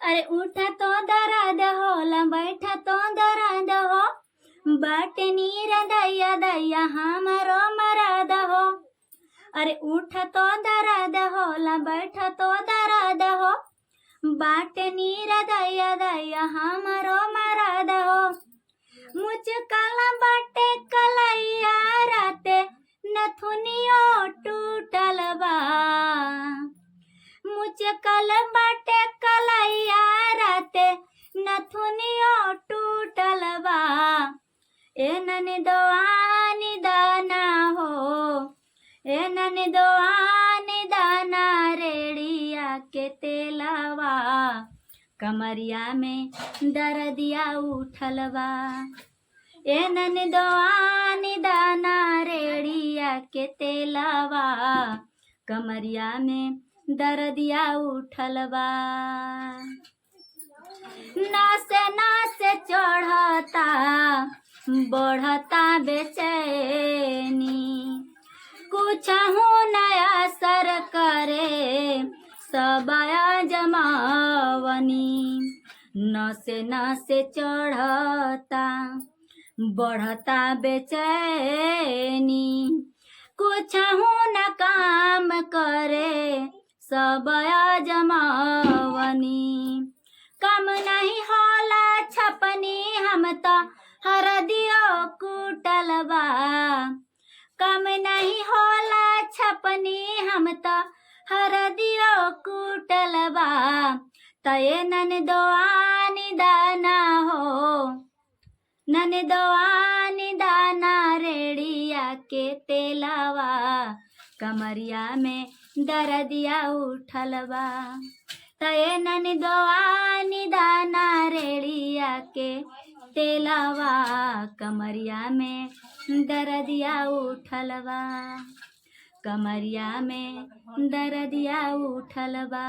अरे उठा तो दर्द होला, बैठा तो दर्द हो, बाटे नीर दैया दैया हमारो मरद हो। अरे उठा तो दर्द होला, बैठा तो दर्द हो, बाटे नीर दैया दैया हमारो मरद हो। मुझकल बाटे कलैया राते नथुनियो टूटल बा। मुझकल बाटे कलैया राते नथुनियो टूटल बा। ए ननदोआनी दाना हो, ए ननदोआनी दाना रेड़िया के तेलवा, कमरिया में दर्दिया उठल बा। ए ननदोआनी दाना रेड़िया के तेलवा, कमरिया में दर्दिया उठल बा। नासे नासे चढ़ता बढ़ता बेचैनी, कुछ नया सर करे सबया जमावनी। नसे नसे चढ़ता बढ़ता बेचैनी, कुछ न काम करे सबया जमावनी। कम नहीं होला छपनी हम तो हरदियो कुटल बा। कम नहीं होला छपनी हम तो हरदियो कुटल बा। तये ननदोआनी दाना हो, ननदोआनी दाना रेड़िया के तेलवा, कमरिया में दर्दिया उठल बा। तये ननदोआनी दाना रेड़िया के तेलवा, कमरिया में दर्दिया उठल बा। कमरिया में दर्दिया उठल बा।